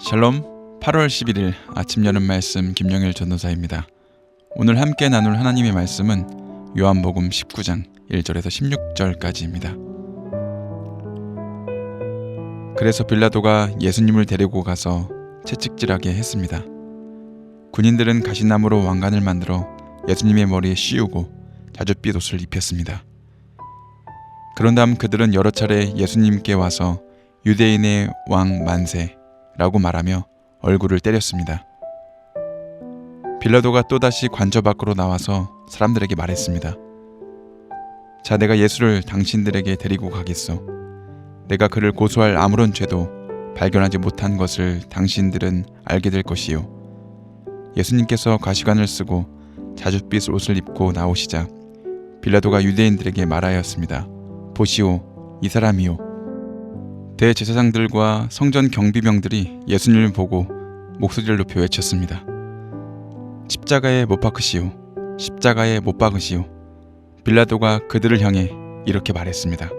샬롬, 8월 11일 아침 여름 말씀 김영일 전도사입니다. 오늘 함께 나눌 하나님의 말씀은 요한복음 19장 1절에서 16절까지입니다. 그래서 빌라도가 예수님을 데리고 가서 채찍질하게 했습니다. 군인들은 가시나무로 왕관을 만들어 예수님의 머리에 씌우고 자줏빛 옷을 입혔습니다. 그런 다음 그들은 여러 차례 예수님께 와서 유대인의 왕 만세라고 말하며 얼굴을 때렸습니다. 빌라도가 또다시 관저 밖으로 나와서 사람들에게 말했습니다. 자, 내가 예수를 당신들에게 데리고 가겠소. 내가 그를 고소할 아무런 죄도 발견하지 못한 것을 당신들은 알게 될 것이요. 예수님께서 가시관을 쓰고 자줏빛 옷을 입고 나오시자 빌라도가 유대인들에게 말하였습니다. 보시오, 이 사람이요. 대제사장들과 성전 경비병들이 예수님을 보고 목소리를 높여 외쳤습니다. 십자가에 못 박으시오. 십자가에 못 박으시오. 빌라도가 그들을 향해 이렇게 말했습니다.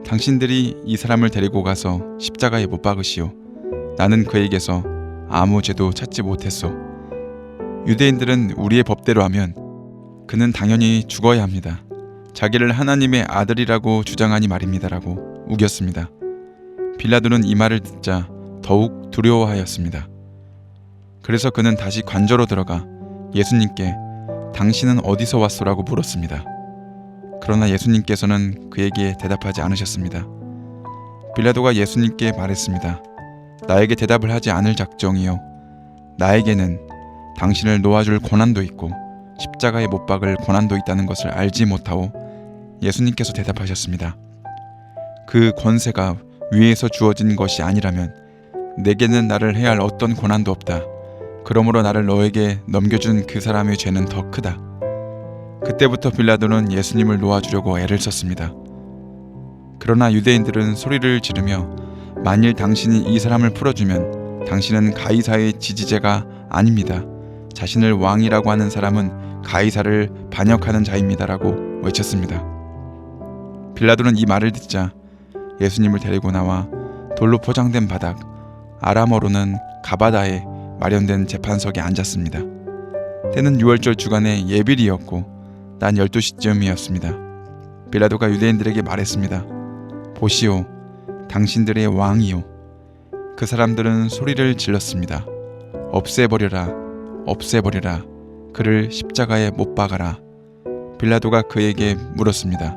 당신들이 이 사람을 데리고 가서 십자가에 못 박으시오. 나는 그에게서 아무 죄도 찾지 못했소. 유대인들은 우리의 법대로 하면 그는 당연히 죽어야 합니다. 자기를 하나님의 아들이라고 주장하니 말입니다라고 우겼습니다. 빌라도는 이 말을 듣자 더욱 두려워하였습니다. 그래서 그는 다시 관저로 들어가 예수님께 당신은 어디서 왔소라고 물었습니다. 그러나 예수님께서는 그에게 대답하지 않으셨습니다. 빌라도가 예수님께 말했습니다. 나에게 대답을 하지 않을 작정이요. 나에게는 당신을 놓아줄 고난도 있고 십자가에 못 박을 고난도 있다는 것을 알지 못하오. 예수님께서 대답하셨습니다. 그 권세가 위에서 주어진 것이 아니라면 내게는 나를 해할 어떤 고난도 없다. 그러므로 나를 너에게 넘겨준 그 사람의 죄는 더 크다. 그때부터 빌라도는 예수님을 놓아주려고 애를 썼습니다. 그러나 유대인들은 소리를 지르며 만일 당신이 이 사람을 풀어주면 당신은 가이사의 지지자가 아닙니다. 자신을 왕이라고 하는 사람은 가이사를 반역하는 자입니다라고 외쳤습니다. 빌라도는 이 말을 듣자 예수님을 데리고 나와 돌로 포장된 바닥, 아람어로는 가바다에 마련된 재판석에 앉았습니다. 때는 6월절 주간의 예빌이었고 난 12시쯤이었습니다. 빌라도가 유대인들에게 말했습니다. 보시오, 당신들의 왕이요. 그 사람들은 소리를 질렀습니다. 없애버려라, 없애버려라. 그를 십자가에 못 박아라. 빌라도가 그에게 물었습니다.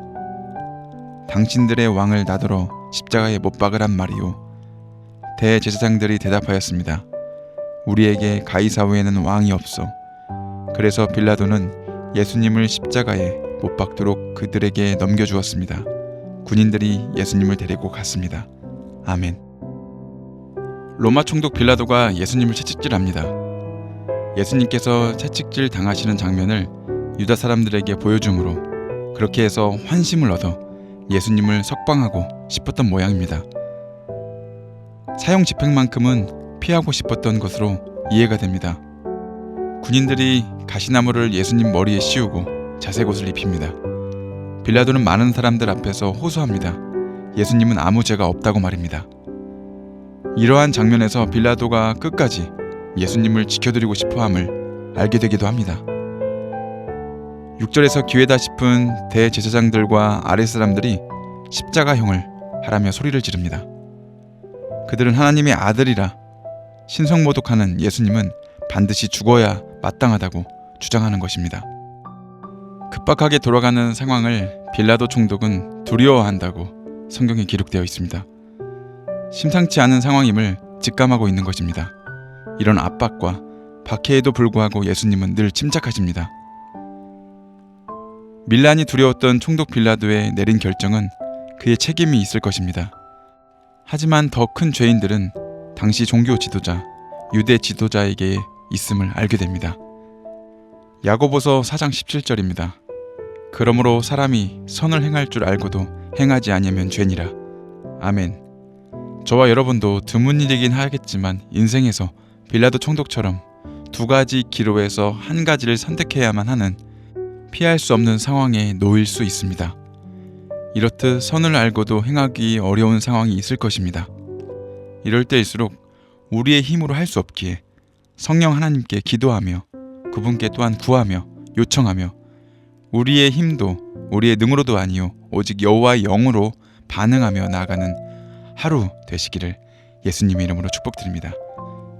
당신들의 왕을 나더러 십자가에 못 박으란 말이요. 대제사장들이 대답하였습니다. 우리에게 가이사 외에는 왕이 없어. 그래서 빌라도는 예수님을 십자가에 못 박도록 그들에게 넘겨주었습니다. 군인들이 예수님을 데리고 갔습니다. 아멘. 로마 총독 빌라도가 예수님을 채찍질합니다. 예수님께서 채찍질 당하시는 장면을 유다 사람들에게 보여줌으로 그렇게 해서 환심을 얻어 예수님을 석방하고 싶었던 모양입니다. 사형 집행만큼은 피하고 싶었던 것으로 이해가 됩니다. 군인들이 가시나무를 예수님 머리에 씌우고 자색 옷을 입힙니다. 빌라도는 많은 사람들 앞에서 호소합니다. 예수님은 아무 죄가 없다고 말입니다. 이러한 장면에서 빌라도가 끝까지 예수님을 지켜드리고 싶어함을 알게 되기도 합니다. 6절에서 기회다 싶은 대제사장들과 아랫 사람들이 십자가형을 하라며 소리를 지릅니다. 그들은 하나님의 아들이라 신성모독하는 예수님은 반드시 죽어야 마땅하다고 주장하는 것입니다. 급박하게 돌아가는 상황을 빌라도 총독은 두려워한다고 성경에 기록되어 있습니다. 심상치 않은 상황임을 직감하고 있는 것입니다. 이런 압박과 박해에도 불구하고 예수님은 늘 침착하십니다. 밀란이 두려웠던 총독 빌라도의 내린 결정은 그의 책임이 있을 것입니다. 하지만 더 큰 죄인들은 당시 종교 지도자, 유대 지도자에게 있음을 알게 됩니다. 야고보서 4장 17절입니다. 그러므로 사람이 선을 행할 줄 알고도 행하지 아니하면 죄니라. 아멘. 저와 여러분도 드문 일이긴 하겠지만 인생에서 빌라도 총독처럼 두 가지 기로에서 한 가지를 선택해야만 하는 피할 수 없는 상황에 놓일 수 있습니다. 이렇듯 선을 알고도 행하기 어려운 상황이 있을 것입니다. 이럴 때일수록 우리의 힘으로 할 수 없기에 성령 하나님께 기도하며 그분께 또한 구하며 요청하며 우리의 힘도 우리의 능으로도 아니요 오직 여호와의 영으로 반응하며 나아가는 하루 되시기를 예수님의 이름으로 축복드립니다.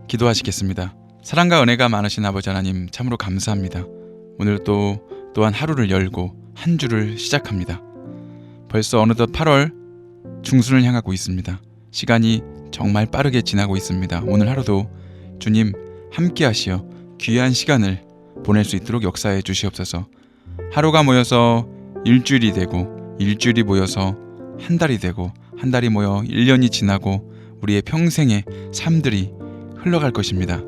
기도하시겠습니다. 사랑과 은혜가 많으신 아버지 하나님 참으로 감사합니다. 오늘도 또한 하루를 열고 한 주를 시작합니다. 벌써 어느덧 8월 중순을 향하고 있습니다. 시간이 정말 빠르게 지나고 있습니다. 오늘 하루도 주님 함께 하시어 귀한 시간을 보낼 수 있도록 역사해 주시옵소서. 하루가 모여서 일주일이 되고 일주일이 모여서 한 달이 되고 한 달이 모여 1년이 지나고 우리의 평생의 삶들이 흘러갈 것입니다.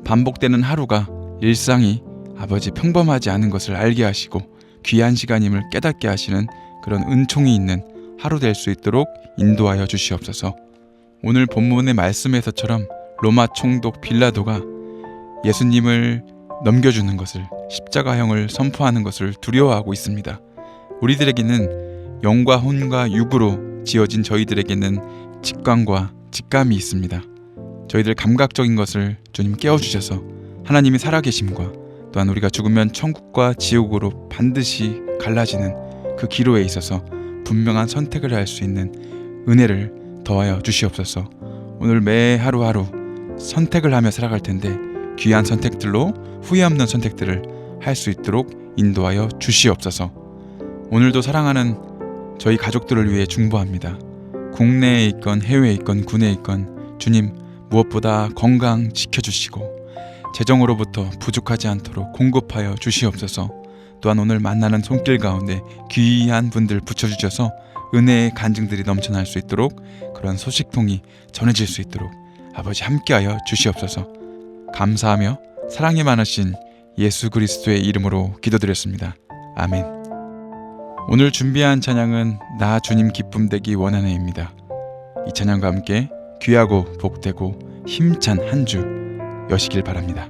반복되는 하루가 일상이 아버지 평범하지 않은 것을 알게 하시고 귀한 시간임을 깨닫게 하시는 그런 은총이 있는 하루 될 수 있도록 인도하여 주시옵소서. 오늘 본문의 말씀에서처럼 로마 총독 빌라도가 예수님을 넘겨주는 것을 십자가형을 선포하는 것을 두려워하고 있습니다. 우리들에게는 영과 혼과 육으로 지어진 저희들에게는 직관과 직감이 있습니다. 저희들 감각적인 것을 주님 깨워주셔서 하나님이 살아계심과 또한 우리가 죽으면 천국과 지옥으로 반드시 갈라지는 그 기로에 있어서 분명한 선택을 할 수 있는 은혜를 더하여 주시옵소서. 오늘 매 하루하루 선택을 하며 살아갈 텐데 귀한 선택들로 후회 없는 선택들을 할 수 있도록 인도하여 주시옵소서. 오늘도 사랑하는 저희 가족들을 위해 중보합니다. 국내에 있건 해외에 있건 군에 있건 주님 무엇보다 건강 지켜주시고 재정으로부터 부족하지 않도록 공급하여 주시옵소서. 또한 오늘 만나는 손길 가운데 귀한 분들 붙여주셔서 은혜의 간증들이 넘쳐날 수 있도록 그런 소식통이 전해질 수 있도록 아버지 함께하여 주시옵소서. 감사하며 사랑이 많으신 예수 그리스도의 이름으로 기도드렸습니다. 아멘. 오늘 준비한 찬양은 나 주님 기쁨 되기 원하네입니다. 이 찬양과 함께 귀하고 복되고 힘찬 한 주 여시길 바랍니다.